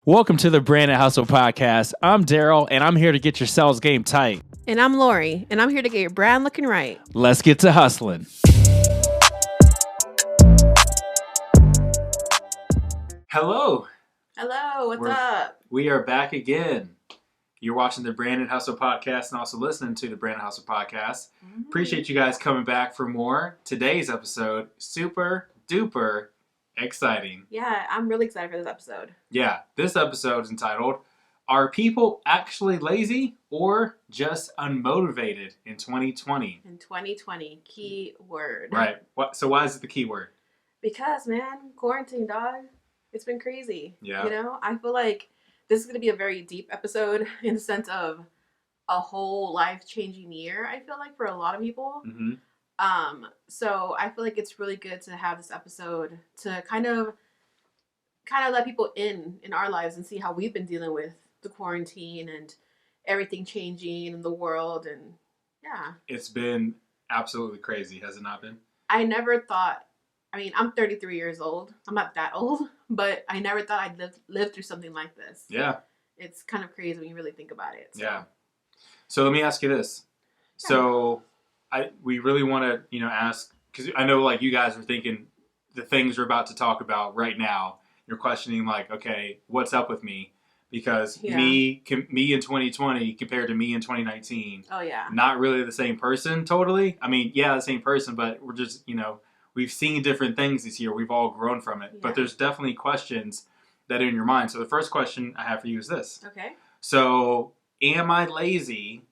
Welcome to the Brand and Hustle Podcast. I'm Darryl, and I'm here to get your sales game tight. And I'm Lori, and I'm here to get your brand looking right. Let's get to hustling. Hello. Hello, what's up? We are back again. You're watching the Brand and Hustle Podcast and also listening to the Brand and Hustle Podcast. Appreciate you guys coming back for more. Today's episode, super duper exciting. Yeah, I'm really excited for this episode. Yeah, this episode is entitled, Are People Actually Lazy or Just Unmotivated in 2020? In 2020, key word. Right. So why is it the key word? Because, man, quarantine, dog. It's been crazy. Yeah. You know, I feel like this is going to be a very deep episode in the sense of a whole life-changing year, I feel like, for a lot of people. Mm-hmm. So I feel like it's really good to have this episode to kind of let people in our lives and see how we've been dealing with the quarantine and everything changing in the world. And yeah, It's been absolutely crazy, has it not been? I never thought, I'm 33 years old. I'm not that old, but I never thought I'd live through something like this. Yeah. It's kind of crazy when you really think about it. So. Yeah. So let me ask you this. Yeah. So we really want to, ask, because I know like you guys are thinking the things we're about to talk about right now. You're questioning like, okay, what's up with me? Because me in 2020 compared to me in 2019. Oh yeah. Not really the same person totally. I mean, yeah, the same person, but we're just, we've seen different things this year. We've all grown from it. Yeah. But there's definitely questions that are in your mind. So the first question I have for you is this. Okay. So am I lazy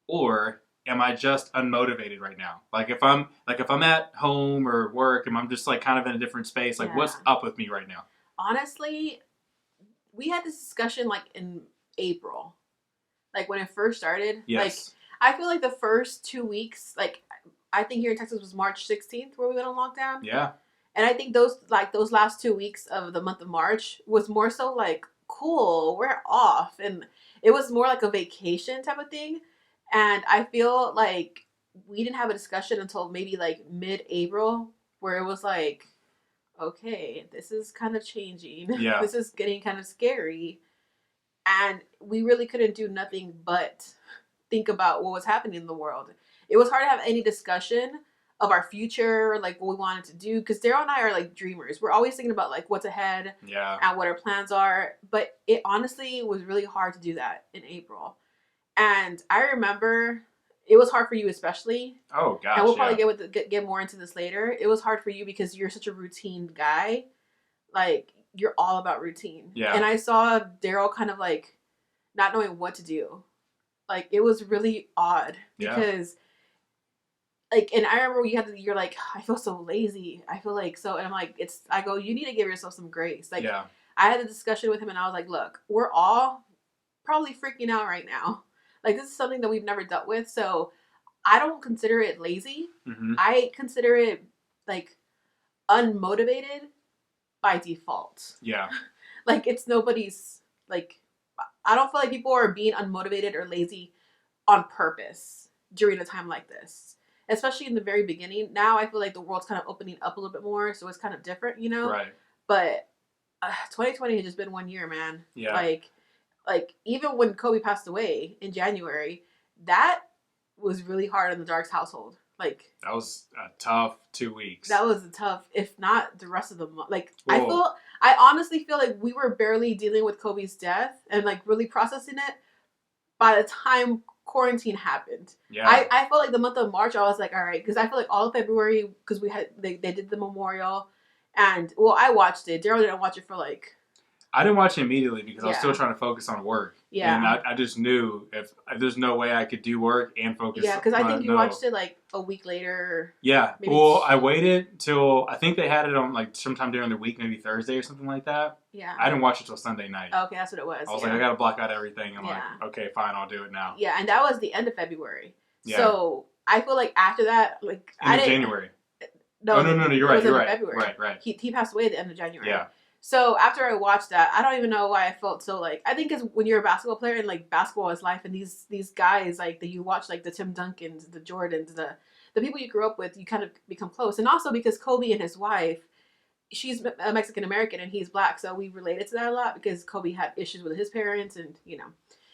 or am I just unmotivated right now? Like if I'm at home or work and I'm just like kind of in a different space, like what's up with me right now? Honestly, we had this discussion like in April, like when it first started. Yes. Like I feel like the first 2 weeks, like I think here in Texas was March 16th where we went on lockdown. Yeah. And I think those last 2 weeks of the month of March was more so like, cool, we're off. And it was more like a vacation type of thing. And I feel like we didn't have a discussion until maybe like mid-April where it was like, okay, this is kind of changing. Yeah. This is getting kind of scary. And we really couldn't do nothing but think about what was happening in the world. It was hard to have any discussion of our future, like what we wanted to do. Because Darryl and I are like dreamers. We're always thinking about like what's ahead and what our plans are. But it honestly was really hard to do that in April. And I remember it was hard for you especially. Oh, gosh, and we'll probably get more into this later. It was hard for you because you're such a routine guy. Like, you're all about routine. Yeah. And I saw Darryl kind of like not knowing what to do. Like, it was really odd because like, and I remember you're like, I feel so lazy. I feel like so, and I'm like, I go, you need to give yourself some grace. Like, I had a discussion with him and I was like, look, we're all probably freaking out right now. Like, this is something that we've never dealt with. So I don't consider it lazy. Mm-hmm. I consider it like unmotivated by default. Yeah. Like, it's nobody's, like, I don't feel like people are being unmotivated or lazy on purpose during a time like this. Especially in the very beginning. Now I feel like the world's kind of opening up a little bit more. So it's kind of different, Right. But 2020 has just been 1 year, man. Yeah. Like, even when Kobe passed away in January, that was really hard in the Darks household. Like, that was a tough 2 weeks. That was a tough, if not the rest of the month. Like, whoa. I honestly feel like we were barely dealing with Kobe's death and like really processing it by the time quarantine happened. Yeah. I felt like the month of March, I was like, all right, because I feel like all of February, because they did the memorial, and well, I watched it. Darryl didn't watch it for like. I didn't watch it immediately because I was still trying to focus on work. Yeah. And I just knew if there's no way I could do work and focus. Yeah, because I think you watched it like a week later. Yeah. Well, I waited till, I think they had it on like sometime during the week, maybe Thursday or something like that. Yeah. I didn't watch it till Sunday night. Okay, that's what it was. I was like, I got to block out everything. I'm like, okay, fine, I'll do it now. Yeah, and that was the end of February. Yeah. So I feel like after that, like. End of January. No, you're right. February. Right. He passed away at the end of January. Yeah. So after I watched that, I don't even know why I felt so like, I think because when you're a basketball player and like basketball is life and these guys like that you watch, like the Tim Duncans, the Jordans, the people you grew up with, you kind of become close. And also because Kobe and his wife, she's a Mexican American and he's black, so we related to that a lot because Kobe had issues with his parents, and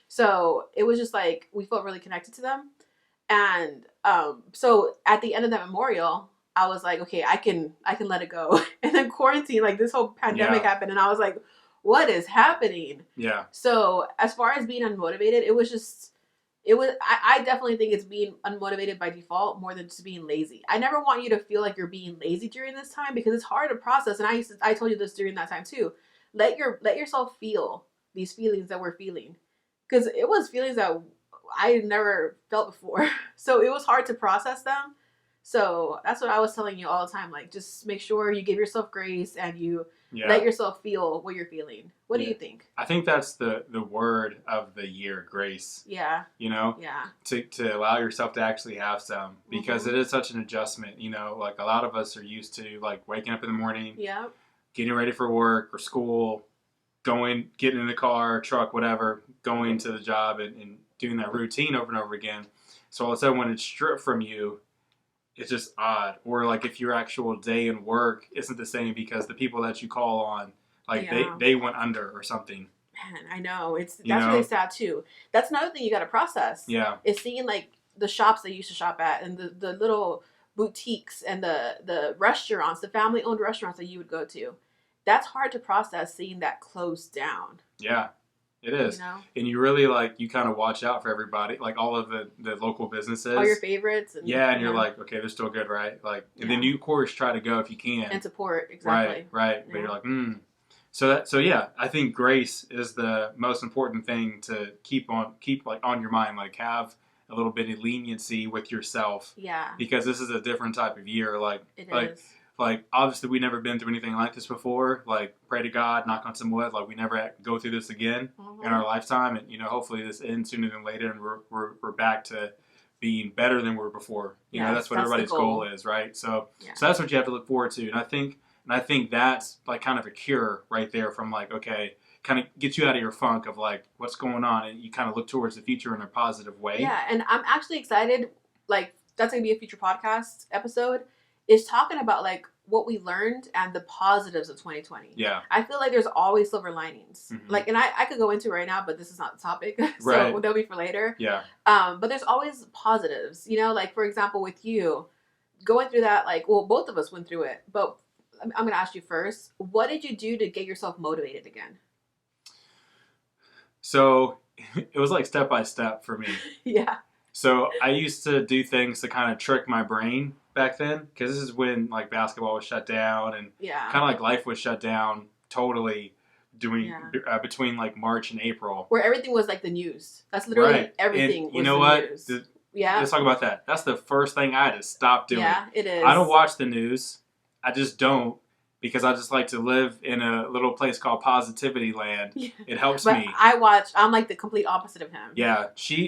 so it was just like we felt really connected to them. And so at the end of that memorial, I was like, okay, I can let it go. And then quarantine, like this whole pandemic happened, and I was like, what is happening? Yeah. So as far as being unmotivated, I definitely think it's being unmotivated by default more than just being lazy. I never want you to feel like you're being lazy during this time because it's hard to process. And I told you this during that time too. Let yourself feel these feelings that we're feeling, because it was feelings that I never felt before. So it was hard to process them. So that's what I was telling you all the time. Like, just make sure you give yourself grace and you let yourself feel what you're feeling. What do you think? I think that's the word of the year, grace. Yeah. Yeah. To allow yourself to actually have some, because it is such an adjustment. Like a lot of us are used to like waking up in the morning, getting ready for work or school, getting in the car, truck, whatever, going to the job and doing that routine over and over again. So all of a sudden when it's stripped from you, it's just odd. Or like if your actual day in work isn't the same because the people that you call on, like they went under or something. Man, I know. That's really sad too. That's another thing you got to process. Yeah. Is seeing like the shops that you used to shop at and the little boutiques and the restaurants, the family owned restaurants that you would go to. That's hard to process, seeing that closed down. Yeah. It is. And you really you kind of watch out for everybody, like all of the local businesses. All your favorites. And you're like, okay, they're still good, right? And then you, of course, try to go if you can. And support, exactly. Right. But you're like, So yeah, I think grace is the most important thing to keep on your mind. Like have a little bit of leniency with yourself. Yeah. Because this is a different type of year. It is. Obviously we've never been through anything like this before. Pray to God, knock on some wood, we never go through this again in our lifetime. And, hopefully this ends sooner than later and we're back to being better than we were before. That's what everybody's goal is, right? So that's what you have to look forward to. And I think that's kind of a cure right there from okay, kind of get you out of your funk of what's going on, and you kind of look towards the future in a positive way. Yeah, and I'm actually excited. That's going to be a future podcast episode, is talking about what we learned and the positives of 2020. Yeah. I feel like there's always silver linings. Mm-hmm. And I could go into it right now, but this is not the topic. So that'll be for later. Yeah. But there's always positives, for example, with you going through that, both of us went through it, but I'm going to ask you first, what did you do to get yourself motivated again? So it was step by step for me. Yeah. So I used to do things to kind of trick my brain back then, because this is when basketball was shut down and kind of life was shut down totally between March and April, where everything was the news. That's literally everything. And you know what? Let's talk about that. That's the first thing I had to stop doing. Yeah, it is. I don't watch the news. I just don't, because I just like to live in a little place called Positivity Land. Yeah. It helps me. I'm the complete opposite of him. Yeah, she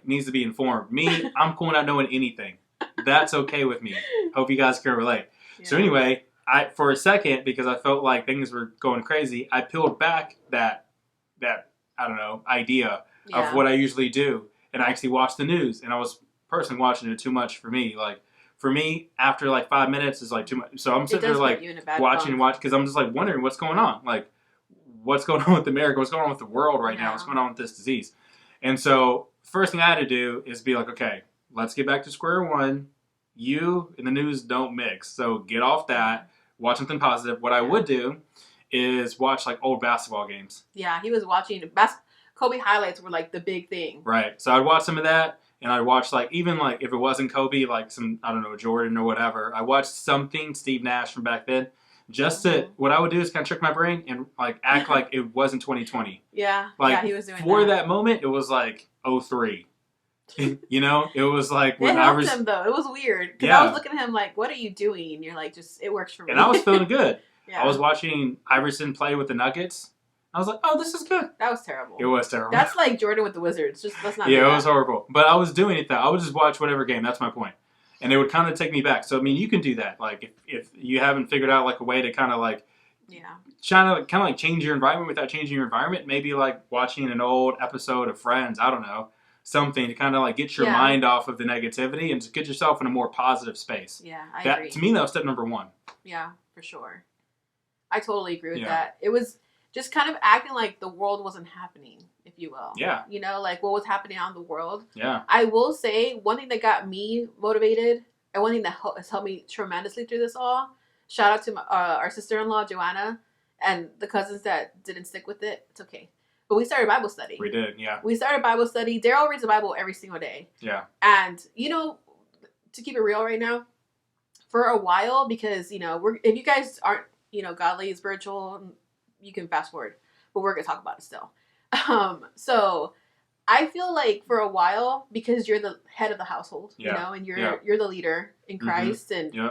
needs to be informed. Me, I'm cool not knowing anything. That's okay with me. Hope you guys can relate. Yeah. So anyway, for a second, because I felt like things were going crazy, I peeled back that I don't know, idea of what I usually do, and I actually watched the news, and I was personally watching it too much for me. For me, after 5 minutes is too much. So I'm sitting there watching, because I'm just wondering what's going on. What's going on with America? What's going on with the world right now? What's going on with this disease? And so first thing I had to do is be okay, let's get back to square one. You and the news don't mix. So get off that. Watch something positive. What I would do is watch old basketball games. Yeah, he was watching Kobe highlights were the big thing. Right. So I'd watch some of that. And I watched even if it wasn't Kobe, some, I don't know, Jordan or whatever. I watched something, Steve Nash from back then. Just to, what I would do is kind of trick my brain and act like it wasn't 2020. Yeah. He was doing for that moment, it was 03. It was when I was him though. It was weird because I was looking at him what are you doing? And you're just, it works for me. And I was feeling good. Yeah. I was watching Iverson play with the Nuggets. I was oh, this is good. That was terrible. It was terrible. That's Jordan with the Wizards. Just let's not. Yeah, it was horrible. But I was doing it though. I would just watch whatever game. That's my point. And it would kind of take me back. So I mean, you can do that. If you haven't figured out a way to kind of trying to kind of change your environment without changing your environment. Maybe watching an old episode of Friends. I don't know, something to kind of get your mind off of the negativity and to get yourself in a more positive space. Yeah, I agree. To me, that was step number one. Yeah, for sure. I totally agree with that. It was just kind of acting like the world wasn't happening, if you will. Yeah. You know, like what was happening out in the world. Yeah. I will say one thing that got me motivated and one thing that has helped me tremendously through this all, shout out to our sister-in-law, Joanna, and the cousins that didn't stick with it. It's okay. But we started Bible study. We did, yeah. We started Bible study. Darryl reads the Bible every single day. Yeah. And, you know, to keep it real right now, for a while, because, you know, if you guys aren't, you know, godly, spiritual, you can fast forward. But we're going to talk about it still. So I feel like for a while, because you're the head of the household, you know, and you're the leader in Christ. And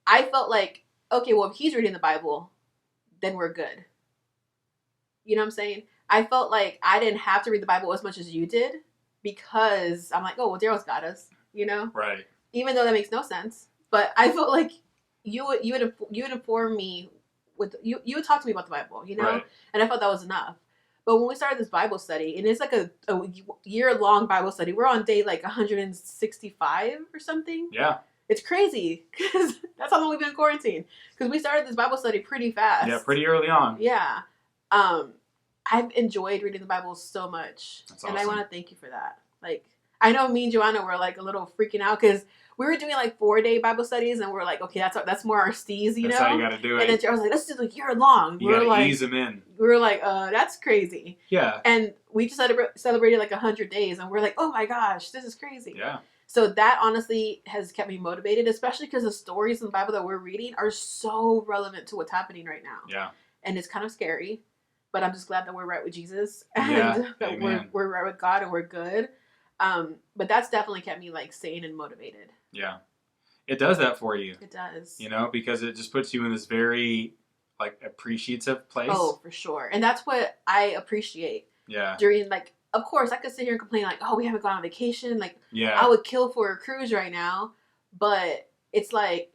I felt like, okay, well, if he's reading the Bible, then we're good. You know what I'm saying? I felt like I didn't have to read the Bible as much as you did because I'm like, oh, well, Darryl's got us, you know? Right. Even though that makes no sense. But I felt like you would inform me with, you would talk to me about the Bible, you know? Right. And I felt that was enough. But when we started this Bible study, and it's like a year-long Bible study, we're on day like 165 or something. Yeah. It's crazy because that's how long we've been in quarantine. Because we started this Bible study pretty fast. Yeah, pretty early on. Yeah. I've enjoyed reading the Bible so much. That's awesome. And I want to thank you for that. Like, I know me and Joanna were like a little freaking out because we were doing like 4-day Bible studies and we're like, okay, that's more our steez, you know? That's how you got to do it. And then Joe was like, let's do like year long. You got to ease them in. We were like, that's crazy. Yeah. And we just celebrated like 100 days and we're like, oh my gosh, this is crazy. Yeah. So that honestly has kept me motivated, especially because the stories in the Bible that we're reading are so relevant to what's happening right now. Yeah. And it's kind of scary. But I'm just glad that we're right with Jesus and that we're right with God and we're good. But that's definitely kept me like sane and motivated. Yeah. It does that for you. It does. You know, because it just puts you in this very like appreciative place. Oh, for sure. And that's what I appreciate. Yeah. During like, of course, I could sit here and complain like, oh, we haven't gone on vacation. Like, yeah. I would kill for a cruise right now. But it's like,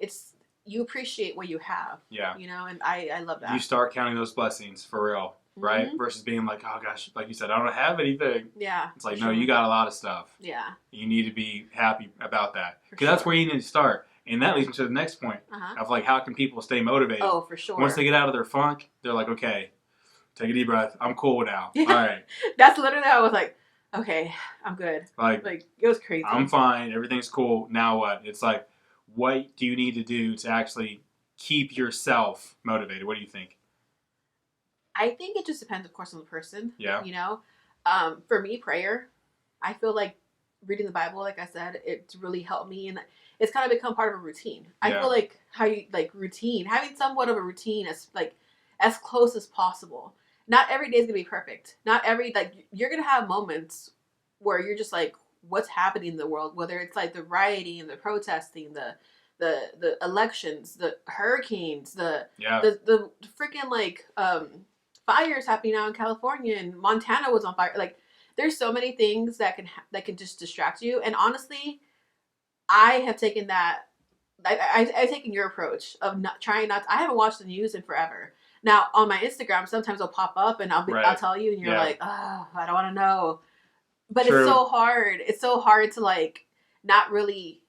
you appreciate what you have. Yeah. You know, and I love that. You start counting those blessings for real. Right? Mm-hmm. Versus being like, oh gosh, like you said, I don't have anything. Yeah. It's like, no, you got a lot of stuff. Yeah. You need to be happy about that. Because that's where you need to start. And that leads me to the next point of like, how can people stay motivated? Oh, for sure. Once they get out of their funk, they're like, okay, take a deep breath. I'm cool now. All right. That's literally how I was like, okay, I'm good. Like it was crazy. I'm fine. Everything's cool. Now what? It's like, what do you need to do to actually keep yourself motivated? What do you think? I think it just depends, of course, on the person. Yeah. You know, for me, prayer. I feel like reading the Bible, like I said, it's really helped me, and it's kind of become part of a routine. I feel like having somewhat of a routine as close as possible. Not every day is gonna be perfect. Not every you're gonna have moments where you're just like, what's happening in the world? Whether it's like the rioting, the protesting, the elections, the hurricanes, the freaking fires happening now in California, and Montana was on fire. Like, there's so many things that can just distract you. And honestly, I have taken that. I've taken your approach of I haven't watched the news in forever. Now on my Instagram, sometimes it'll pop up and I'll tell you, and you're like, oh, I don't want to know. But True. It's so hard. It's so hard to like not really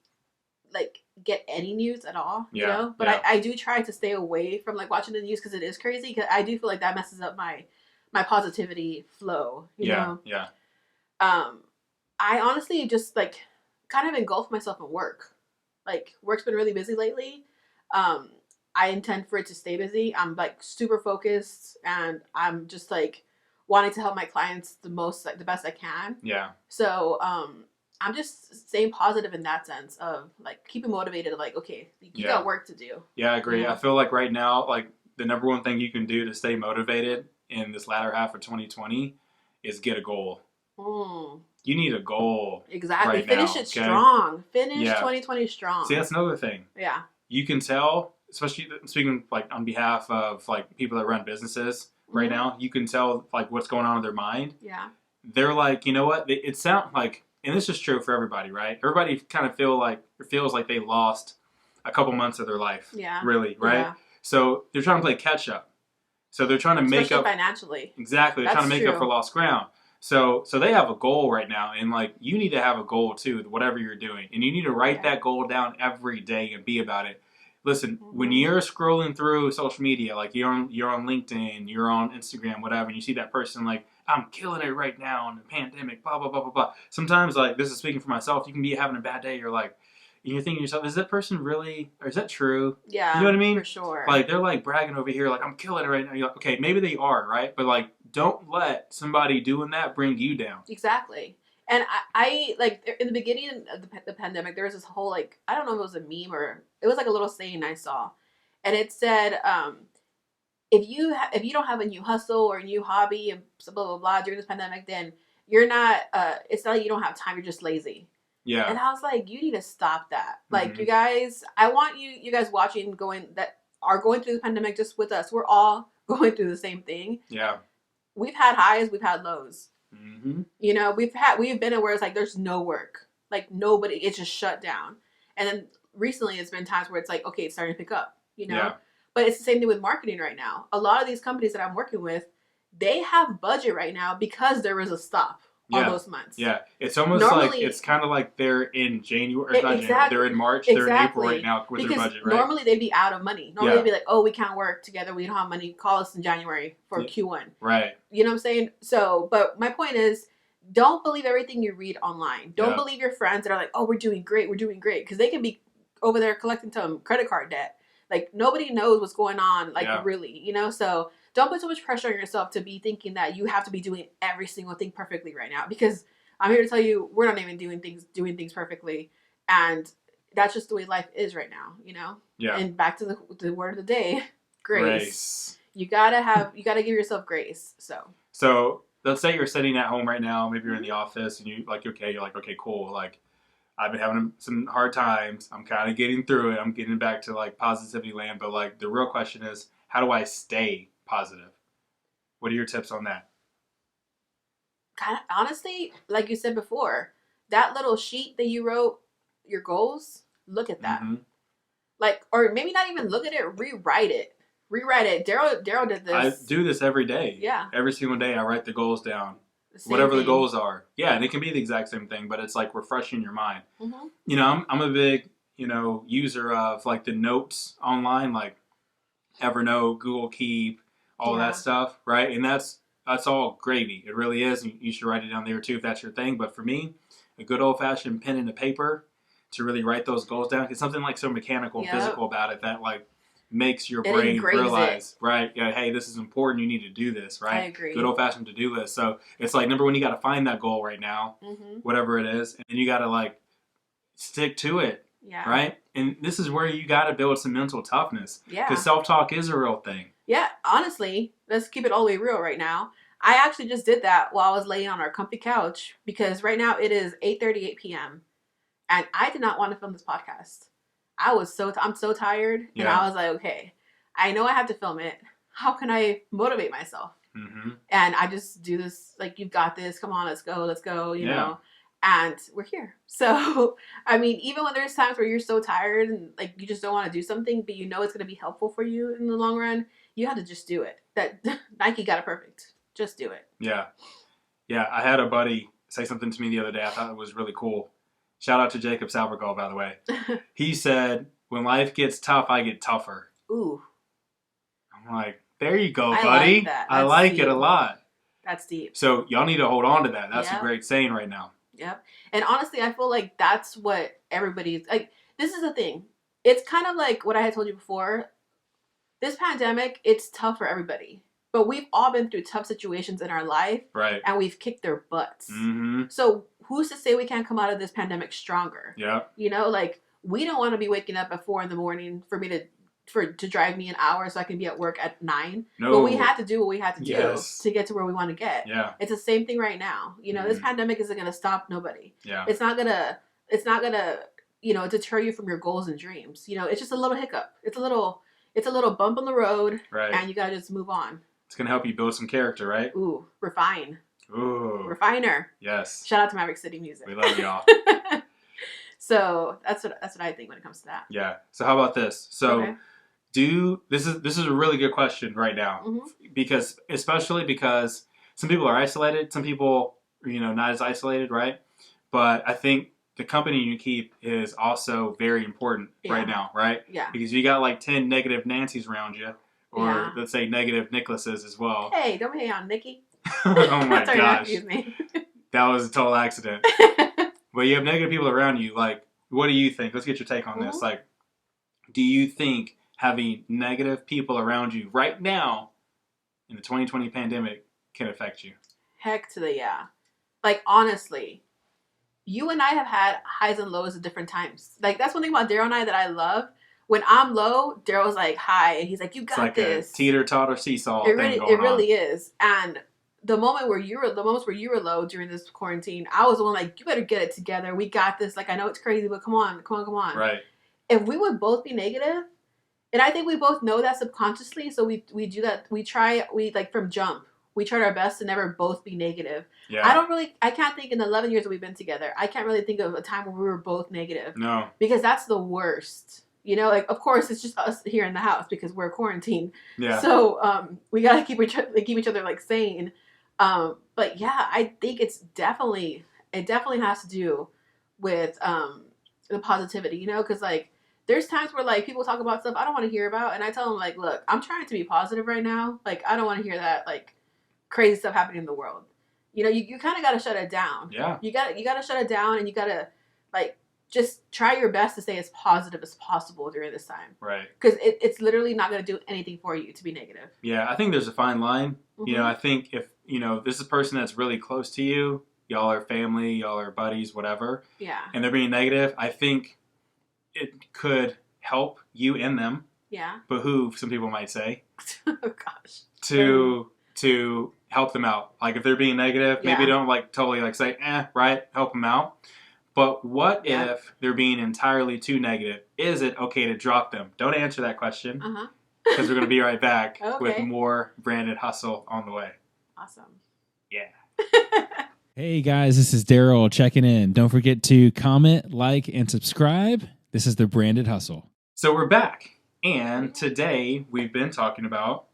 like get any news at all, you know? But I do try to stay away from like watching the news because it is crazy. Because I do feel like that messes up my positivity flow, you know? Yeah. I honestly just like kind of engulf myself in work. Like, work's been really busy lately. I intend for it to stay busy. I'm like super focused, and I'm just like wanting to help my clients the best I can. Yeah. So, I'm just staying positive in that sense of like keeping motivated. Like, okay, you got work to do. Yeah, I agree. You know? I feel like right now, like the number one thing you can do to stay motivated in this latter half of 2020 is get a goal. You need a goal. Exactly. Right Finish now, it strong. Finish 2020 strong. See, that's another thing. Yeah. You can tell, especially speaking like on behalf of like people that run businesses right now, you can tell like what's going on in their mind. Yeah. They're like, you know what? It sounds like, and this is true for everybody, right? Everybody kind of feels like they lost a couple months of their life. Yeah. Really, right? Yeah. So they're trying to play catch up. So they're trying to make up financially. Exactly. They're trying to make up for lost ground. So they have a goal right now, and like you need to have a goal too, whatever you're doing, and you need to write that goal down every day and be about it. listen, when you're scrolling through social media, like you're on LinkedIn, you're on Instagram, whatever, and you see that person like, I'm killing it right now in the pandemic, blah, blah, blah, blah, blah. Sometimes, like, this is speaking for myself, you can be having a bad day, you're like, and you're thinking to yourself, is that person really, or is that true? Yeah, you know what I mean? For sure. Like, they're like bragging over here, like, I'm killing it right now. You're like, okay, maybe they are, right? But like, don't let somebody doing that bring you down. Exactly. And I like in the beginning of the pandemic, there was this whole like, I don't know if it was a meme or it was like a little saying I saw, and it said, if you don't have a new hustle or a new hobby and blah blah blah during this pandemic, then you're not. It's not like you don't have time. You're just lazy. Yeah. And I was like, you need to stop that. Like, you guys, I want you guys watching, going through the pandemic just with us. We're all going through the same thing. Yeah. We've had highs, we've had lows. Mm-hmm. You know, we've been at where it's like there's no work, like nobody, it's just shut down. And then recently, it's been times where it's like, okay, it's starting to pick up. You know, but it's the same thing with marketing right now. A lot of these companies that I'm working with, they have budget right now because there was a stop. All those months. Yeah, it's almost like it's kind of like they're in January. Not January. They're in March. They're in April right now with their budget, right? Normally they'd be out of money. Normally they'd be like, "Oh, we can't work together. We don't have money. Call us in January for Q1." Right. You know what I'm saying? So, but my point is, don't believe everything you read online. Don't believe your friends that are like, "Oh, we're doing great. We're doing great," because they can be over there collecting some credit card debt. Like nobody knows what's going on. Like really, you know. So don't put so much pressure on yourself to be thinking that you have to be doing every single thing perfectly right now, because I'm here to tell you, we're not even doing things perfectly, and that's just the way life is right now, you know. Yeah. And back to the word of the day, grace. You gotta give yourself grace. So let's say you're sitting at home right now. Maybe you're in the office, and you're like, okay, cool. Like, I've been having some hard times. I'm kind of getting through it. I'm getting back to like positivity land. But like, the real question is, how do I stay positive? What are your tips on that? Kind of, honestly, like you said before, that little sheet that you wrote your goals, look at that. Mm-hmm. Like, or maybe not even look at it, rewrite it. Darryl did this. I do this every day. Yeah. Every single day I write the goals down. Whatever the goals are. Yeah, and it can be the exact same thing, but it's like refreshing your mind. Mm-hmm. You know, I'm a big, user of like the notes online, like Evernote, Google Keep, all that stuff, right? And that's all gravy. It really is. You should write it down there too if that's your thing. But for me, a good old-fashioned pen and a paper to really write those goals down. It's something like so mechanical and physical about it that like makes your brain realize, right? Yeah, hey, this is important. You need to do this, right? I agree. Good old-fashioned to-do list. So it's like, number one, you got to find that goal right now, whatever it is. And then you got to like stick to it, right? And this is where you got to build some mental toughness. Yeah. Because self-talk is a real thing. Yeah, honestly, let's keep it all the way real right now. I actually just did that while I was laying on our comfy couch, because right now it is 8:38 p.m. and I did not want to film this podcast. I'm so tired, and I was like, okay, I know I have to film it. How can I motivate myself? Mm-hmm. And I just do this, like, you've got this. Come on, let's go, you know. And we're here. So, I mean, even when there's times where you're so tired and like you just don't want to do something, but you know it's going to be helpful for you in the long run, you have to just do it. That Nike got it perfect. Just do it. Yeah. Yeah. I had a buddy say something to me the other day. I thought it was really cool. Shout out to Jacob Salvergall, by the way. He said, when life gets tough, I get tougher. Ooh. I'm like, there you go, buddy. Like that. I like it a lot. That's deep. So y'all need to hold on to that. That's a great saying right now. Yep. And honestly, I feel like that's what everybody's like. This is the thing. It's kind of like what I had told you before. This pandemic, it's tough for everybody. But we've all been through tough situations in our life. Right. And we've kicked their butts. Mm-hmm. So who's to say we can't come out of this pandemic stronger? Yeah. You know, like, we don't want to be waking up at 4 a.m. for me to drive me an hour so I can be at work at 9. No. But we had to do what we had to do to get to where we want to get. Yeah. It's the same thing right now. You know, this pandemic isn't going to stop nobody. Yeah. It's not gonna, deter you from your goals and dreams. You know, it's just a little hiccup. It's a little bump on the road. Right. And you got to just move on. It's going to help you build some character, right? Ooh, refine. Ooh. Refiner. Yes. Shout out to Maverick City Music. We love y'all. So that's what I think when it comes to that. Yeah. So how about this? So this is a really good question right now, because some people are isolated, some people not as isolated, right? But I think the company you keep is also very important right now, right? Yeah. Because you got like 10 negative Nancys around you, or let's say negative Nicholases as well. Hey, don't hate on Nikki. Oh my gosh. That was a total accident. But you have negative people around you. Like, what do you think? Let's get your take on this. Like, do you think having negative people around you right now in the 2020 pandemic can affect you? Heck to the yeah. Like, honestly, you and I have had highs and lows at different times. Like, that's one thing about Darryl and I that I love. When I'm low, Darryl's like, hi. And he's like, you got like this. A teeter-totter seesaw it really is. And the moments where you were low during this quarantine, I was the one like, you better get it together. We got this. Like, I know it's crazy, but come on. Right. If we would both be negative, and I think we both know that subconsciously, so we do that. We like from jump, we tried our best to never both be negative. Yeah. I can't think in the 11 years that we've been together, I can't really think of a time where we were both negative. No. Because that's the worst. You know, like, of course, it's just us here in the house because we're quarantined. Yeah. So we got to keep each other, like, sane. But, yeah, I think it definitely has to do with the positivity, you know? Because, like, there's times where, like, people talk about stuff I don't want to hear about. And I tell them, like, look, I'm trying to be positive right now. Like, I don't want to hear that, like, crazy stuff happening in the world. You know, you kind of got to shut it down. Yeah. You got to shut it down, and you got to, like, just try your best to stay as positive as possible during this time. Right. Because it's literally not going to do anything for you to be negative. Yeah, I think there's a fine line. Mm-hmm. You know, I think if, you know, this is a person that's really close to you, y'all are family, y'all are buddies, whatever. Yeah. And they're being negative, I think it could help you and them. Yeah. Behoove, some people might say. Oh, gosh. To help them out. Like, if they're being negative, maybe don't, like, totally, like, say, right, help them out. But what if they're being entirely too negative? Is it okay to drop them? Don't answer that question. Because we're going to be right back with more Branded Hustle on the way. Awesome. Yeah. Hey guys, this is Darryl checking in. Don't forget to comment, like, and subscribe. This is the Branded Hustle. So we're back. And today we've been talking about,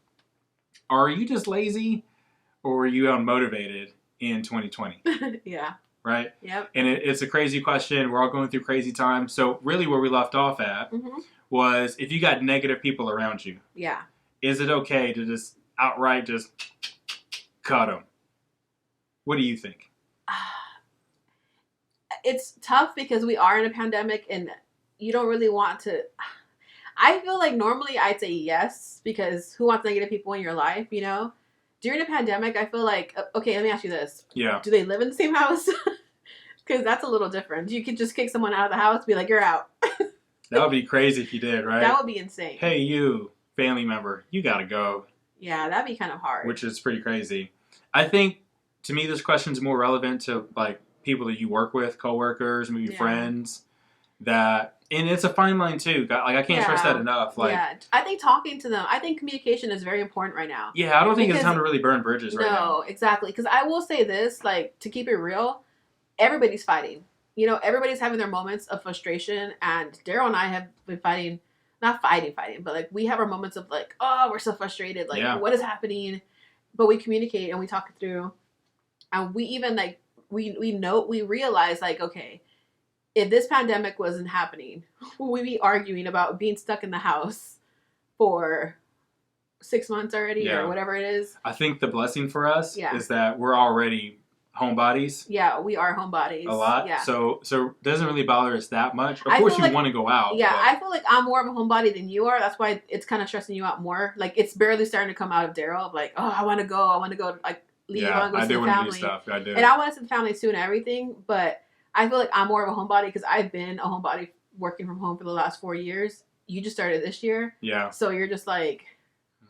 are you just lazy or were you unmotivated in 2020? Yeah. Right? Yep. And it's a crazy question. We're all going through crazy times. So really where we left off at was, if you got negative people around you, is it okay to just outright just cut them? What do you think? It's tough because we are in a pandemic and you don't really want to. I feel like normally I'd say yes, because who wants negative people in your life, you know? During a pandemic, I feel like, okay, let me ask you this. Yeah. Do they live in the same house? Because that's a little different. You could just kick someone out of the house and be like, you're out. That would be crazy if you did, right? That would be insane. Hey, you, family member, you got to go. Yeah, that'd be kind of hard. Which is pretty crazy. I think, to me, this question's more relevant to, like, people that you work with, coworkers, maybe friends, that... And it's a fine line, too. Like, I can't stress that enough. Like, I think talking to them, I think communication is very important right now. Yeah, I don't think it's time to really burn bridges right now. No, exactly. Because I will say this, like, to keep it real, everybody's fighting. You know, everybody's having their moments of frustration. And Darryl and I have been fighting, not fighting, but, like, we have our moments of, like, oh, we're so frustrated. Like, what is happening? But we communicate and we talk it through. And we even, like, we realize, like, okay, if this pandemic wasn't happening, would we be arguing about being stuck in the house for 6 months already or whatever it is? I think the blessing for us is that we're already homebodies. Yeah, we are homebodies. A lot. Yeah. So it doesn't really bother us that much. Of course, you want to go out. Yeah, but I feel like I'm more of a homebody than you are. That's why it's kind of stressing you out more. Like, it's barely starting to come out of Darryl of, like, oh, I want to go, like, leave. I want to go see the family. Do stuff. I do. And I want to see the family too and everything, but I feel like I'm more of a homebody because I've been a homebody working from home for the last 4 years. You just started this year. Yeah. So you're just like,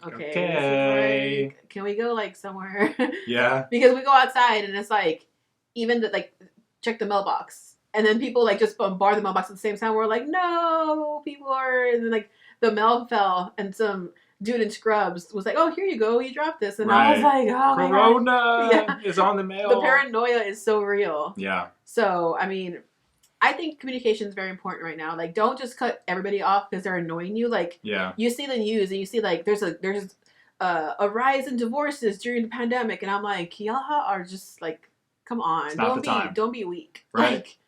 okay. Like, can we go, like, somewhere? Yeah. Because we go outside and it's like, even like, check the mailbox. And then people, like, just bombard the mailbox at the same time. We're like, no, people are, and then, like, the mail fell and some dude in scrubs was like, oh, here you go, you dropped this. And I was like, oh, Corona is on the mail. The paranoia is so real. Yeah. So, I mean, I think communication is very important right now. Like, don't just cut everybody off because they're annoying you. Like, you see the news and you see, like, there's a rise in divorces during the pandemic. And I'm like, y'all are just, like, come on. Don't be weak. Right. Like,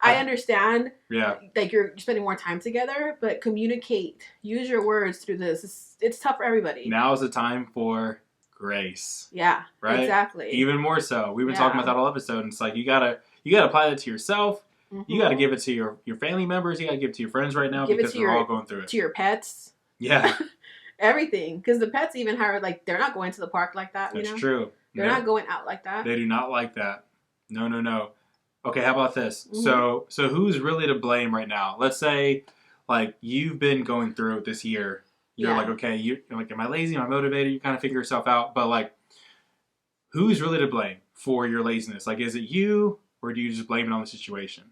I understand. Yeah. Like you're spending more time together, but communicate. Use your words through this. It's tough for everybody. Now is the time for grace. Yeah. Right? Exactly. Even more so. We've been talking about that all episode. And it's like you gotta apply that to yourself. Mm-hmm. You gotta give it to your family members. You gotta give it to your friends right now because we're all going through it. To your pets. Yeah. Everything. Because the pets even have like they're not going to the park like that. That's true. They're not going out like that. They do not like that. No. Okay, how about this? Mm-hmm. So who's really to blame right now? Let's say, like, you've been going through it this year. You're like, okay, you're like, am I lazy? Am I motivated? You kind of figure yourself out. But, like, who's really to blame for your laziness? Like, is it you, or do you just blame it on the situation?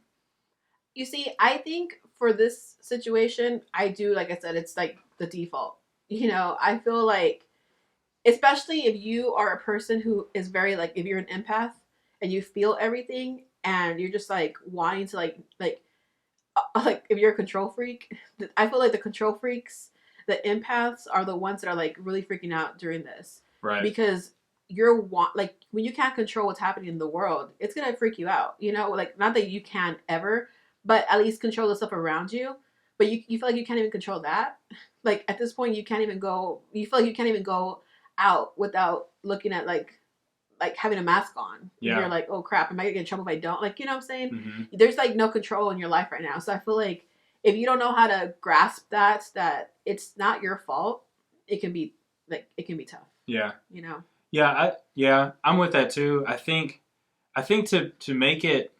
You see, I think for this situation, I do, like I said, it's like the default. I feel like, especially if you are a person who is very, like, if you're an empath and you feel everything and you're just, like, wanting to, like if you're a control freak, I feel like the control freaks, the empaths are the ones that are, like, really freaking out during this. Right. Because like, when you can't control what's happening in the world, it's going to freak you out, like, not that you can't ever, but at least control the stuff around you. But you feel like you can't even control that. Like, at this point, you feel like you can't even go out without looking at, like having a mask on. Yeah. You're like, oh crap, am I gonna get in trouble if I don't? Like, you know what I'm saying? Mm-hmm. There's, like, no control in your life right now. So I feel like if you don't know how to grasp that it's not your fault, it can be tough. Yeah. Yeah, I'm with that too. I think to make it,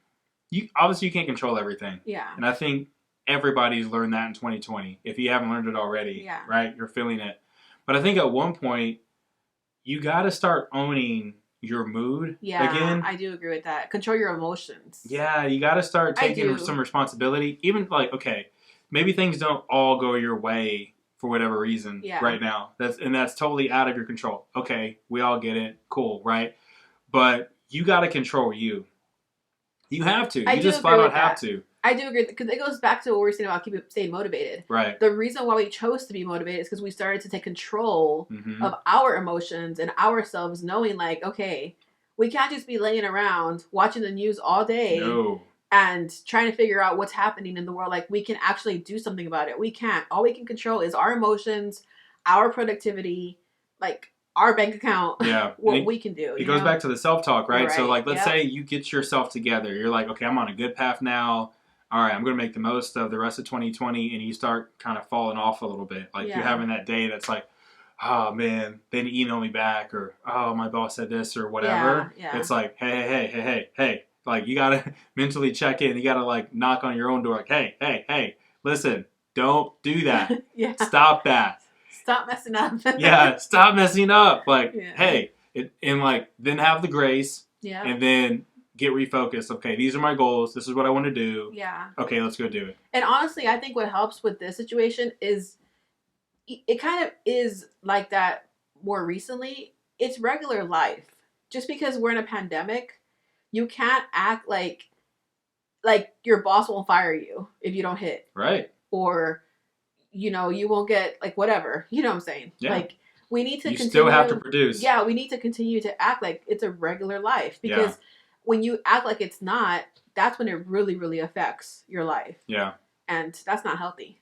obviously you can't control everything. Yeah. And I think everybody's learned that in 2020. If you haven't learned it already, right? You're feeling it. But I think at one point you got to start owning your mood again. I do agree with that. Control your emotions. Yeah, you got to start taking some responsibility. Even, like, okay, maybe things don't all go your way for whatever reason right now. That's totally out of your control. Okay, we all get it. Cool, right? But you got to control you. You have to. You just flat out have to. I do agree, because it goes back to what we were saying about staying motivated. Right. The reason why we chose to be motivated is because we started to take control of our emotions and ourselves, knowing, like, okay, we can't just be laying around watching the news all day and trying to figure out what's happening in the world. Like, we can actually do something about it. We can't. All we can control is our emotions, our productivity, like, our bank account, what we can do. It goes back to the self-talk, right? So, like, let's say you get yourself together. You're like, okay, I'm on a good path now. All right, I'm going to make the most of the rest of 2020, and you start kind of falling off a little bit. Like, you're having that day that's like, oh, man, they didn't email me back, or, oh, my boss said this, or whatever. Yeah. It's like, hey. Like, you got to mentally check in. You got to, like, knock on your own door. Like, hey, listen, don't do that. Stop that. Stop messing up. Stop messing up. Like, hey, and, like, then have the grace. Yeah. And then get refocused. Okay, these are my goals. This is what I want to do. Yeah. Okay, let's go do it. And honestly, I think what helps with this situation is it kind of is like that more recently. It's regular life. Just because we're in a pandemic, you can't act like your boss won't fire you if you don't hit. Right. Or, you won't get, like, whatever. You know what I'm saying? Yeah. Like, we need to continue. You still have to produce. Yeah, we need to continue to act like it's a regular life. Because when you act like it's not, that's when it really, really affects your life. Yeah. And that's not healthy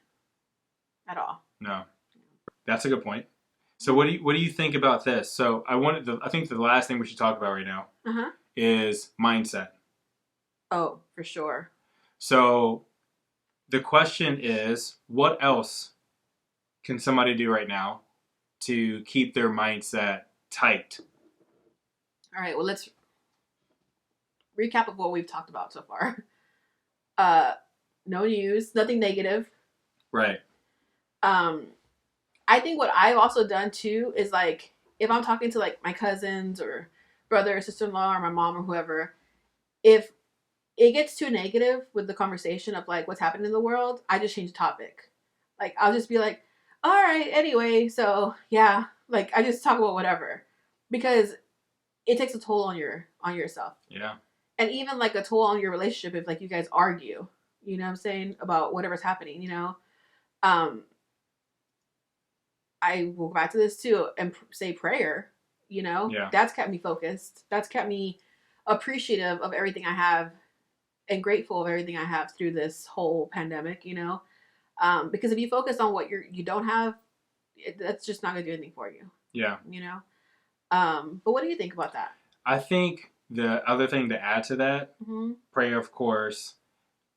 at all. No. That's a good point. So what do you think about this? So I think the last thing we should talk about right now is mindset. Oh, for sure. So the question is, what else can somebody do right now to keep their mindset tight? All right, well, let's recap of what we've talked about so far. No news, nothing negative. Right. I think what I've also done too is, like, if I'm talking to, like, my cousins or brother or sister-in-law or my mom or whoever, if it gets too negative with the conversation of, like, what's happening in the world, I just change the topic. Like, I'll just be like, all right, anyway, so yeah, like, I just talk about whatever, because it takes a toll on yourself. Yeah. And even, like, a toll on your relationship if, like, you guys argue, you know what I'm saying, about whatever's happening, I will go back to this too and say prayer, That's kept me focused. That's kept me appreciative of everything I have and grateful of everything I have through this whole pandemic, you know? Because if you focus on what you don't have, that's just not going to do anything for you. Yeah. You know? But what do you think about that? I think the other thing to add to that, prayer, of course,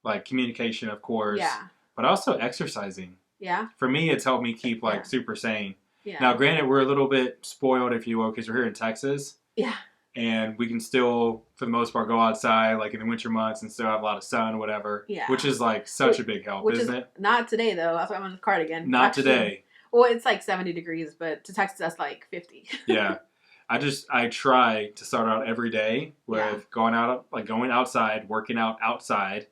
like communication, of course. Yeah. But also exercising. Yeah. For me, it's helped me keep like super sane. Yeah. Now, granted, we're a little bit spoiled, if you will, because we're here in Texas. Yeah. And we can still, for the most part, go outside like in the winter months and still have a lot of sun, whatever. Yeah. Which is like such a big help, isn't it? Not today, though. That's why I'm on the cardigan. Not today. Well, it's like 70 degrees, but to Texas, that's like 50. Yeah. I try to start out every day with going outside, working out outside.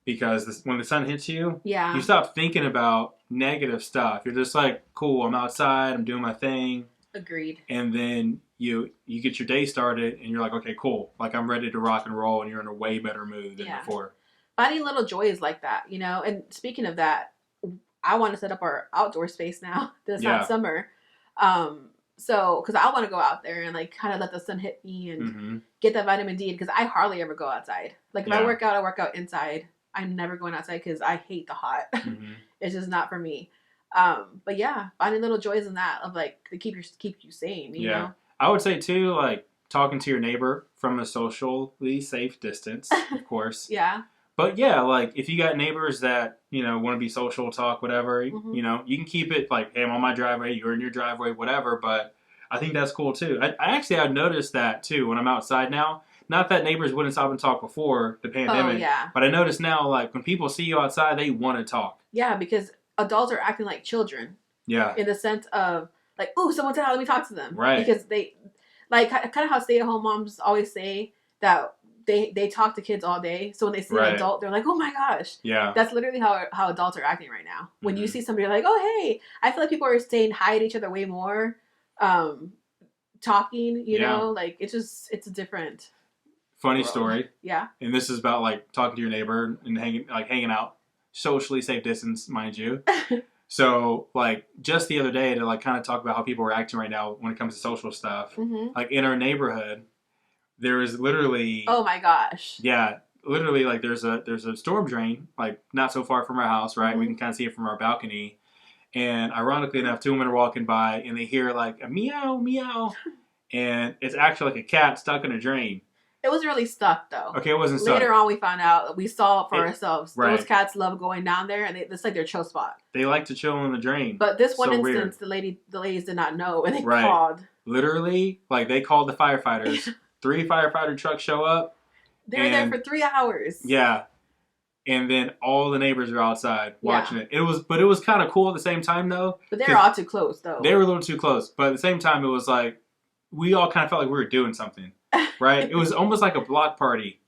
Because when the sun hits you, you stop thinking about negative stuff. You're just like, cool, I'm outside, I'm doing my thing. Agreed. And then you get your day started, and you're like, okay, cool. Like, I'm ready to rock and roll, and you're in a way better mood than before. Finding little joys like that, you know? And speaking of that, I want to set up our outdoor space now this hot summer. So, because I want to go out there and, like, kind of let the sun hit me and get that vitamin D, because I hardly ever go outside. Like, if I work out inside. I'm never going outside because I hate the hot. It's just not for me. But yeah, finding little joys in that of like to keep you sane. You know? I would say too, like talking to your neighbor from a socially safe distance, of course. But yeah, like if you got neighbors that want to be social, talk, whatever, you can keep it like, hey, I'm on my driveway, you're in your driveway, whatever. But I think that's cool too. I've noticed that too when I'm outside now. Not that neighbors wouldn't stop and talk before the pandemic, but I notice now, like, when people see you outside, they want to talk. Yeah, because adults are acting like children. Yeah. In the sense of, like, ooh, someone's out, let me talk to them. Right. Because they, like, kind of how stay-at-home moms always say that they talk to kids all day, so when they see an adult, they're like, oh my gosh. Yeah. That's literally how adults are acting right now. When you see somebody, like, oh, hey, I feel like people are saying hi to each other way more, talking, you know, like, it's a different... Funny story. Yeah. And this is about like talking to your neighbor and hanging out, socially safe distance, mind you. So like just the other day to like kind of talk about how people are acting right now when it comes to social stuff. Like in our neighborhood, there is literally. Oh my gosh. Yeah, literally like there's a storm drain like not so far from our house, right? We can kind of see it from our balcony, and ironically enough, two women are walking by and they hear like a meow meow, and it's actually like a cat stuck in a drain. It wasn't really stuck, though. Okay, it wasn't stuck. Later on, we found out. We saw it for ourselves. Right. Those cats love going down there, and it's like their chill spot. They like to chill in the drain. But this one instance, the ladies did not know, and they called. Literally, like, they called the firefighters. 3 firefighter trucks show up. They were there for 3 hours. Yeah. And then all the neighbors are outside watching it. It was kind of cool at the same time, though. But they were all too close, though. They were a little too close. But at the same time, it was like, we all kind of felt like we were doing something. Right? It was almost like a block party.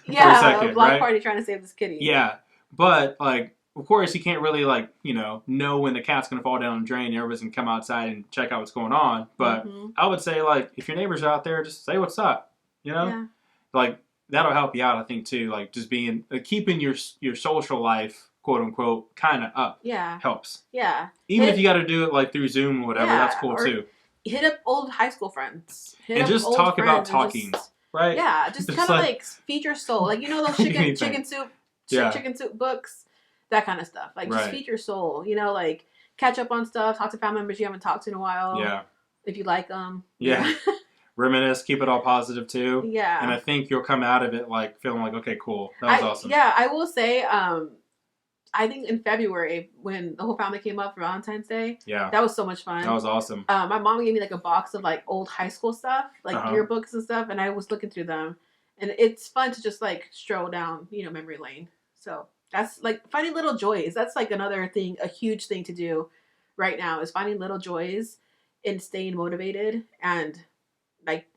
Yeah, for a second, a block party trying to save this kitty. Yeah. But, like, of course, you can't really, like, know when the cat's going to fall down the drain. Everybody's going to come outside and check out what's going on. But I would say, like, if your neighbors are out there, just say what's up. Yeah. Like, that'll help you out, I think, too. Like, just keeping your social life, quote unquote, kind of up. Yeah. Helps. Yeah. Even if you got to do it, like, through Zoom or whatever, that's cool, too. Hit up old high school friends. And just talk about talking. Right? Yeah, just kind of like feed your soul. Like, those chicken soup books, that kind of stuff. Like, just feed your soul. Like, catch up on stuff, talk to family members you haven't talked to in a while. Yeah. If you like them. Yeah. Reminisce, keep it all positive, too. Yeah. And I think you'll come out of it, like, feeling like, okay, cool. That was awesome. Yeah, I will say, I think in February, when the whole family came up for Valentine's Day, that was so much fun. That was awesome. My mom gave me like a box of like old high school stuff, like yearbooks and stuff, and I was looking through them, and it's fun to just like stroll down, memory lane. So that's like finding little joys. That's like another thing, a huge thing to do right now is finding little joys and staying motivated and like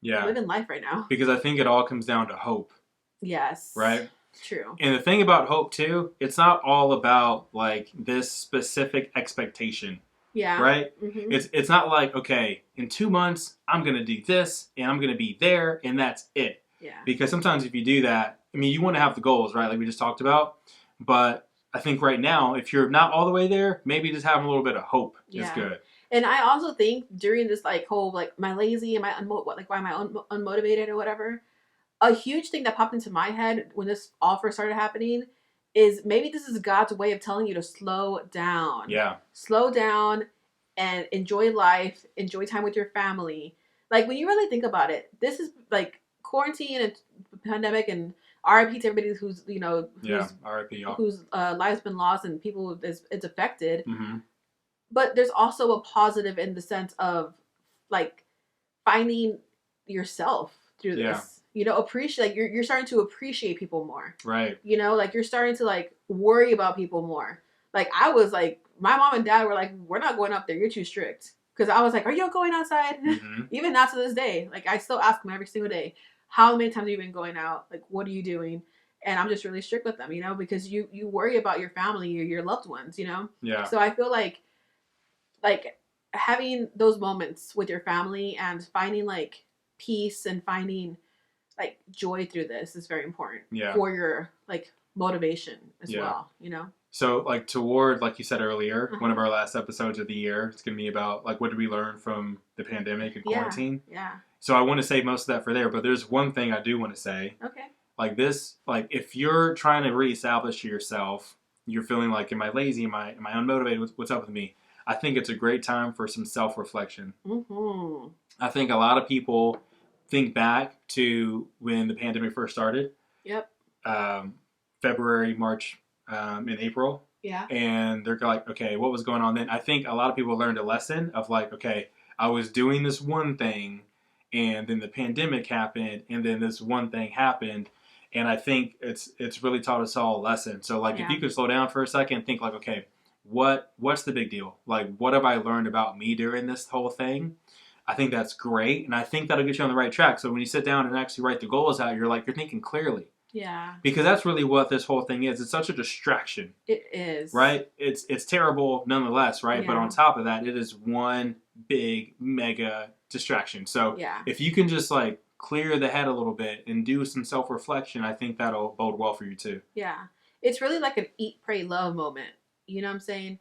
living life right now. Because I think it all comes down to hope. Yes. Right? True. And the thing about hope, too, it's not all about, like, this specific expectation. Yeah. Right? Mm-hmm. It's not like, okay, in 2 months, I'm going to do this, and I'm going to be there, and that's it. Yeah. Because sometimes if you do that, I mean, you want to have the goals, right, like we just talked about. But I think right now, if you're not all the way there, maybe just having a little bit of hope is good. And I also think during this, like, whole, like, my lazy and my why am I unmotivated or whatever, a huge thing that popped into my head when this all first started happening is maybe this is God's way of telling you to slow down. Yeah. Slow down and enjoy life, enjoy time with your family. Like, when you really think about it, this is like quarantine and pandemic, and RIP to everybody who's, RIP, y'all. whose lives been lost and people it's affected. Mm-hmm. But there's also a positive in the sense of like finding yourself through this. Appreciate, like, you're starting to appreciate people more. Right. Like, you're starting to like worry about people more. Like, I was like, my mom and dad were like, we're not going up there. You're too strict. Because I was like, are you going outside? Mm-hmm. Even not to this day. Like, I still ask them every single day, how many times have you been going out? Like, what are you doing? And I'm just really strict with them, because you worry about your family, your loved ones, Yeah. So I feel like having those moments with your family and finding like peace and finding like joy through this is very important for your like motivation as well, So like toward, like you said earlier, one of our last episodes of the year, it's going to be about like what did we learn from the pandemic and quarantine. Yeah. So I want to save most of that for there, but there's one thing I do want to say. Okay. Like this, like if you're trying to reestablish to yourself, you're feeling like, am I lazy? Am I unmotivated? What's up with me? I think it's a great time for some self-reflection. Mm-hmm. I think a lot of people think back to when the pandemic first started. Yep. February, March, and April. Yeah. And they're like, okay, what was going on then? I think a lot of people learned a lesson of like, okay, I was doing this one thing, and then the pandemic happened, and then this one thing happened. And I think it's really taught us all a lesson. So like, if you could slow down for a second and think like, okay, what's the big deal? Like, what have I learned about me during this whole thing? I think that's great, and I think that'll get you on the right track. So when you sit down and actually write the goals out, you're thinking clearly. Yeah. Because that's really what this whole thing is. It's such a distraction. It is. Right? It's terrible nonetheless, right? Yeah. But on top of that, it is one big mega distraction. So if you can just like clear the head a little bit and do some self-reflection, I think that'll bode well for you too. Yeah. It's really like an eat, pray, love moment. You know what I'm saying?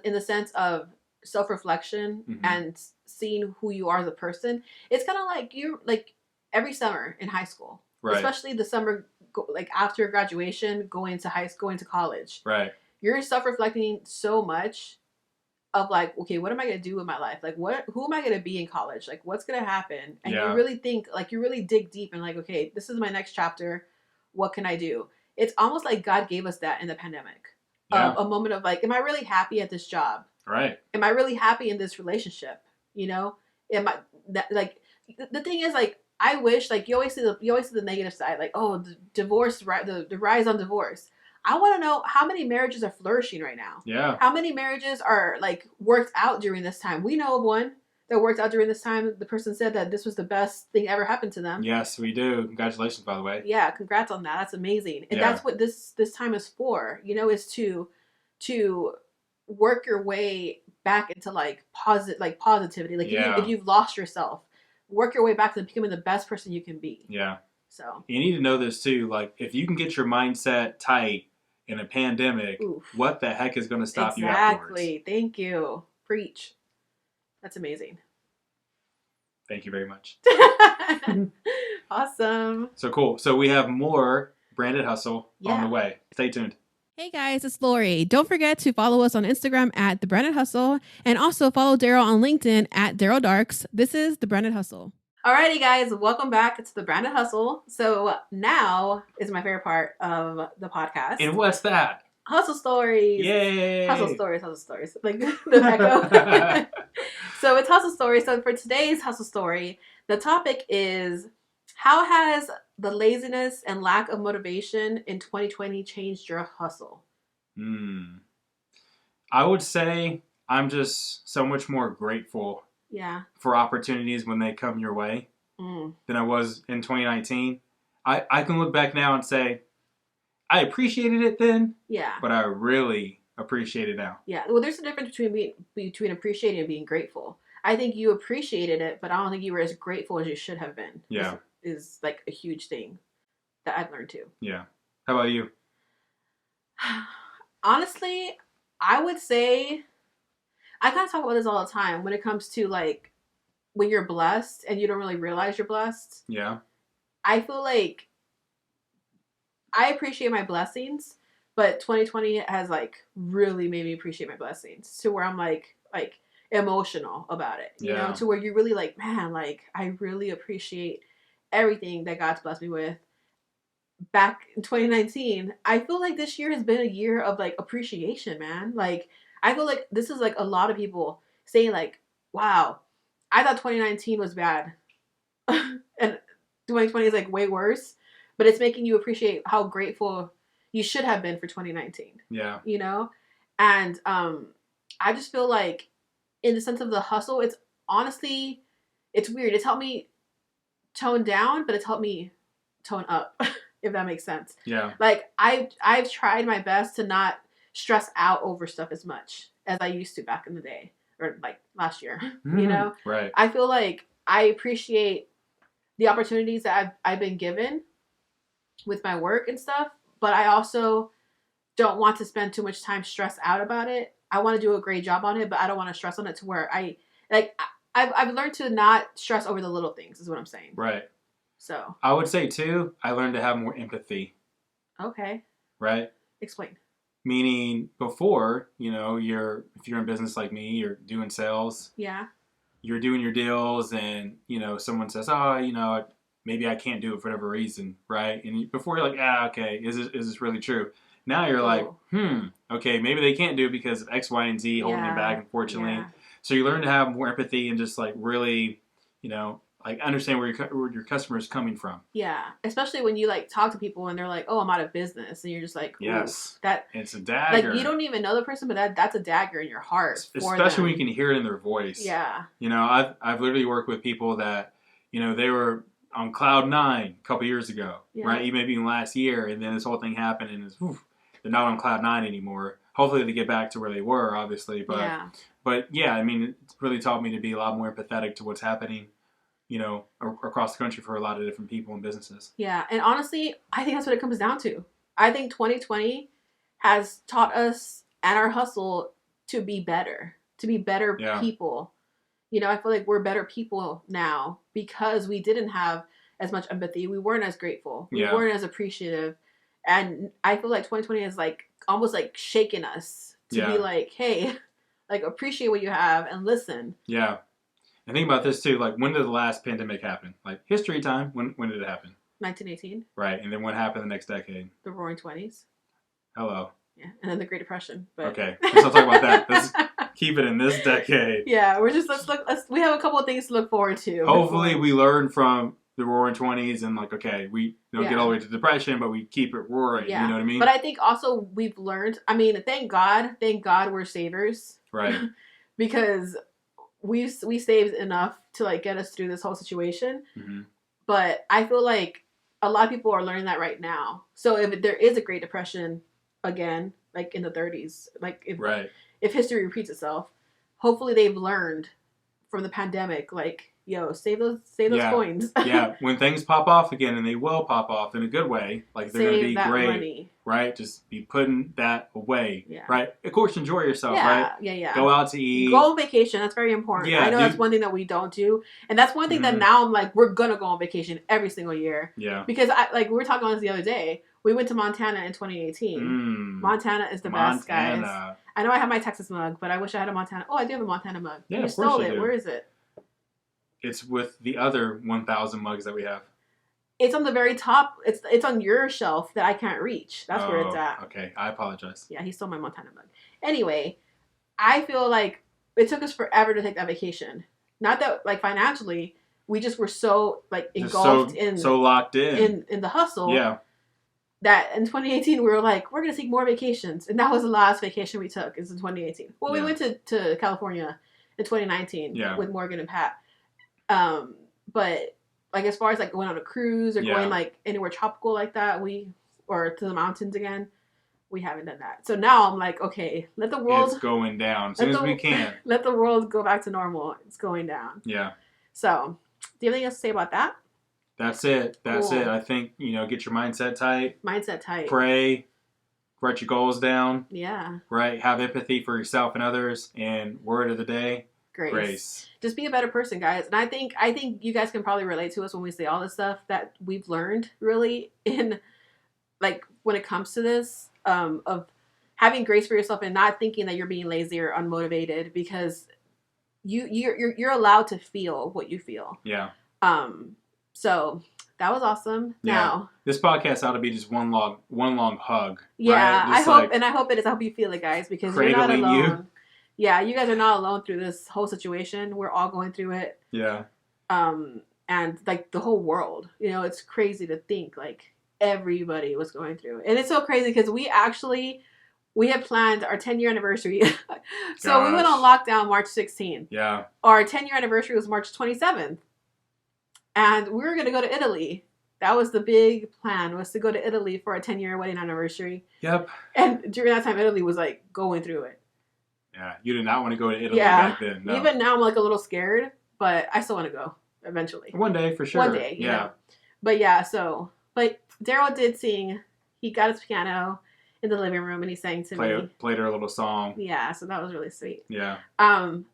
In the sense of self-reflection and seeing who you are as a person. It's kind of like you like every summer in high school, especially the summer like after graduation, going to high school, going to college. Right. You're self-reflecting so much of like, okay, what am I going to do with my life? Like, who am I going to be in college? Like, what's going to happen? And you really think, like, you really dig deep and like, okay, this is my next chapter. What can I do? It's almost like God gave us that in the pandemic. A moment of like, am I really happy at this job? Right. Am I really happy in this relationship? Am I that like the thing is like I wish like you always see the negative side, like, oh, the divorce, the rise on divorce. I want to know how many marriages are flourishing right now. Yeah. How many marriages are like worked out during this time? We know of one that worked out during this time. The person said that this was the best thing ever happened to them. Yes, we do. Congratulations, by the way. Yeah, congrats on that. That's amazing. And that's what this time is for. Is to work your way back into like positivity. Like if you've lost yourself, work your way back to becoming the best person you can be. Yeah. So you need to know this too. Like if you can get your mindset tight in a pandemic, what the heck is going to stop you afterwards? Exactly. Thank you. Preach. That's amazing. Thank you very much. Awesome. So cool. So we have more Branded Hustle on the way. Stay tuned. Hey guys, it's Lori. Don't forget to follow us on Instagram at The Branded Hustle, and also follow Darryl on LinkedIn at Darryl Darks. This is The Branded Hustle. Alrighty guys, welcome back to The Branded Hustle. So now is my favorite part of the podcast. And what's that? Hustle stories. Yay! Hustle stories. Like the echo. So it's hustle stories. So for today's hustle story, the topic is, how has the laziness and lack of motivation in 2020 changed your hustle? I would say I'm just so much more grateful for opportunities when they come your way than I was in 2019. I can look back now and say, I appreciated it then, but I really appreciate it now. Yeah, well, there's a difference between appreciating and being grateful. I think you appreciated it, but I don't think you were as grateful as you should have been. Yeah. Is like a huge thing that I've learned too. Yeah. How about you? Honestly, I would say, I kind of talk about this all the time when it comes to like when you're blessed and you don't really realize you're blessed. Yeah. I feel like I appreciate my blessings, but 2020 has like really made me appreciate my blessings to where I'm like emotional about it, you know, to where you're really like, man, like I really appreciate everything that God's blessed me with. Back in 2019, I feel like this year has been a year of like appreciation, man. Like I feel like this is like a lot of people saying like, wow, I thought 2019 was bad and 2020 is like way worse, but it's making you appreciate how grateful you should have been for 2019. Yeah. You know? And I just feel like in the sense of the hustle, it's honestly, it's weird. It's helped me tone down, but it's helped me tone up, if that makes sense. Yeah. Like I've tried my best to not stress out over stuff as much as I used to back in the day or like last year, you know? Right. I feel like I appreciate the opportunities that I've been given with my work and stuff, but I also don't want to spend too much time stressed out about it. I want to do a great job on it, but I don't want to stress on it to where I've learned to not stress over the little things is what I'm saying. Right. So I would say too, I learned to have more empathy. Okay. Right? Explain. Meaning before, you know, if you're in business like me, you're doing sales. Yeah. You're doing your deals and, you know, someone says, oh, you know, maybe I can't do it for whatever reason, right? And before you're like, okay, is this really true? Now you're like, okay, maybe they can't do it because of X, Y, and Z holding them back, unfortunately. Yeah. So you learn to have more empathy and just like really, you know, like understand where your customer is coming from. Yeah, especially when you like talk to people and they're like, "Oh, I'm out of business," and you're just like, "Yes, that it's a dagger." Like you don't even know the person, but that's a dagger in your heart. Especially when you can hear it in their voice. Yeah. You know, I've literally worked with people that, you know, they were on cloud 9 a couple years ago, right? Even maybe last year, and then this whole thing happened, and they're not on cloud 9 anymore. Hopefully, they get back to where they were, obviously, but yeah, I mean, it's really taught me to be a lot more empathetic to what's happening, you know, across the country for a lot of different people and businesses. Yeah, and honestly, I think that's what it comes down to. I think 2020 has taught us and our hustle to be better people. You know, I feel like we're better people now because we didn't have as much empathy. We weren't as grateful. We weren't as appreciative. And I feel like 2020 has like almost like shaken us to be like, hey, like appreciate what you have and listen. Yeah. And think about this too, like when did the last pandemic happen? Like history time, when did it happen? 1918. Right, and then what happened the next decade? The Roaring 20s. Hello. Yeah, and then the Great Depression. But... Okay, let's not talk about that. Let's keep it in this decade. Yeah, we have a couple of things to look forward to. Hopefully we learn from the Roaring 20s and like, okay, we don't get all the way to depression, but we keep it roaring, you know what I mean? But I think also we've learned, I mean, thank God we're savers. Right. Because we saved enough to like get us through this whole situation. Mm-hmm. But I feel like a lot of people are learning that right now. So if there is a Great Depression again, like in the 30s, like if history repeats itself, hopefully they've learned from the pandemic, like, yo, save those coins. Yeah, when things pop off again, and they will pop off in a good way, like they're going to be great, money. Right? Just be putting that away, right? Of course, enjoy yourself, right? Yeah. Go out to eat. Go on vacation. That's very important. Yeah, I know that's one thing that we don't do, and that's one thing that now I'm like, we're gonna go on vacation every single year. Yeah. Because we were talking on this the other day. We went to Montana in 2018. Montana is the best, guys. I know I have my Texas mug, but I wish I had a Montana. Oh, I do have a Montana mug. Yeah, you stole it. Where is it? It's with the other 1,000 mugs that we have. It's on the very top. It's on your shelf that I can't reach. That's where it's at. Okay, I apologize. Yeah, he stole my Montana mug. Anyway, I feel like it took us forever to take that vacation. Not that like financially, we just were so like engulfed so locked in the hustle. Yeah. That in 2018 we were like, we're gonna take more vacations, and that was the last vacation we took. Is in 2018. Well, we went to California in 2019 with Morgan and Pat. But like as far as like going on a cruise or going like anywhere tropical like that, or to the mountains again, we haven't done that. So now I'm like, okay, let the world. It's going down as soon as we can. Let the world go back to normal. It's going down. Yeah. So, do you have anything else to say about that? That's it. That's it. I think, get your mindset tight. Pray. Write your goals down. Yeah. Right. Have empathy for yourself and others. And word of the day. Grace. Just be a better person, guys. And I think you guys can probably relate to us when we say all this stuff that we've learned really in like when it comes to this of having grace for yourself and not thinking that you're being lazy or unmotivated because you're allowed to feel what you feel. Yeah. So that was awesome. Yeah. Now this podcast ought to be just one long hug. Yeah, right? I hope it is. I hope you feel it, guys, because you're not alone. You. Yeah, you guys are not alone through this whole situation. We're all going through it. Yeah. And like the whole world, you know, it's crazy to think like everybody was going through it. And it's so crazy because we had planned our 10-year anniversary. So we went on lockdown March 16th. Yeah. Our 10-year anniversary was March 27th. And we were going to go to Italy. That was the big plan, was to go to Italy for our 10-year wedding anniversary. Yep. And during that time, Italy was like going through it. Yeah. You did not want to go to Italy back then. No. Even now I'm like a little scared, but I still want to go eventually. One day, for sure. One day, you know. But yeah, but Darryl did sing. He got his piano in the living room and he sang to me. Played her a little song. Yeah, so that was really sweet. Yeah.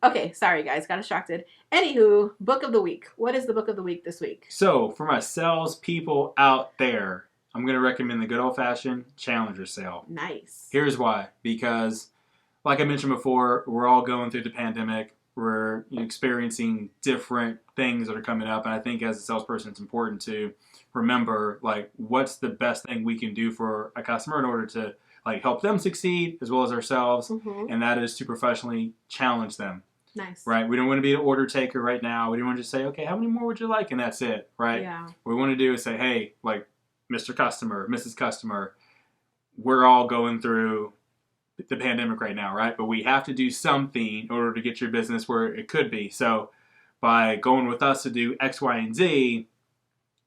Okay, sorry guys, got distracted. Anywho, book of the week. What is the book of the week this week? So, for my sales people out there, I'm going to recommend the good old-fashioned Challenger sale. Nice. Here's why. Because, like I mentioned before, we're all going through the pandemic. We're experiencing different things that are coming up. And I think as a salesperson, it's important to remember, like, what's the best thing we can do for a customer in order to, like, help them succeed as well as ourselves. Mm-hmm. And that is to professionally challenge them. Nice. Right? We don't want to be an order taker right now. We don't want to just say, okay, how many more would you like? And that's it. Right? Yeah. What we want to do is say, hey, like, Mr. Customer, Mrs. Customer, we're all going through the pandemic right now, right? But we have to do something in order to get your business where it could be. So by going with us to do X, Y, and Z,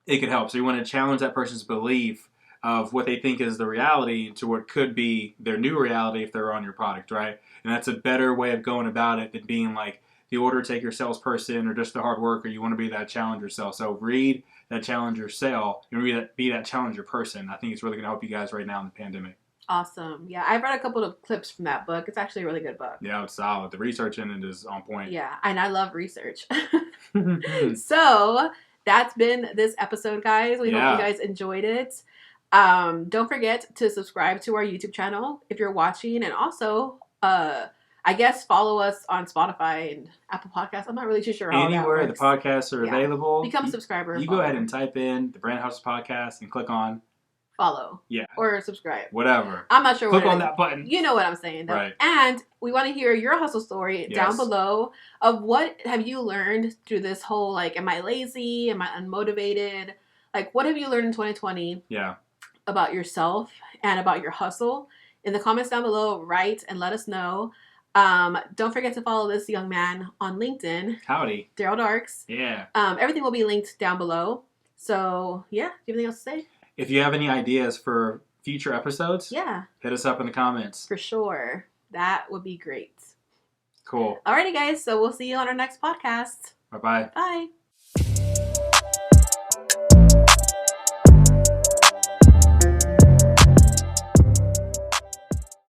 it could help. So you want to challenge that person's belief of what they think is the reality to what could be their new reality if they're on your product, right? And that's a better way of going about it than being like the order taker salesperson or just the hard worker. You want to be that challenger sale. So read that challenger sale. You want to be that challenger person. I think it's really going to help you guys right now in the pandemic. Awesome. Yeah, I've read a couple of clips from that book. It's actually a really good book. Yeah, it's solid. The research in it is on point. Yeah, and I love research. So that's been this episode, guys. We hope you guys enjoyed it. Don't forget to subscribe to our YouTube channel if you're watching, and also, I guess follow us on Spotify and Apple Podcasts. I'm not really too sure how anywhere that works. The podcasts are available. Become a subscriber. You go ahead and type in the Brand House Podcast and click on follow. Yeah. Or subscribe. Whatever. I'm not sure Click what on that button. You know what I'm saying, though. Right. And we want to hear your hustle story down below of what have you learned through this whole, like, am I lazy? Am I unmotivated? Like, what have you learned in 2020? Yeah. About yourself and about your hustle? In the comments down below, write and let us know. Don't forget to follow this young man on LinkedIn. Howdy. Darryl Darks. Yeah. Everything will be linked down below. So, yeah. Do you have anything else to say? If you have any ideas for future episodes, hit us up in the comments. For sure. That would be great. Cool. Alrighty, guys. So we'll see you on our next podcast. Bye-bye. Bye.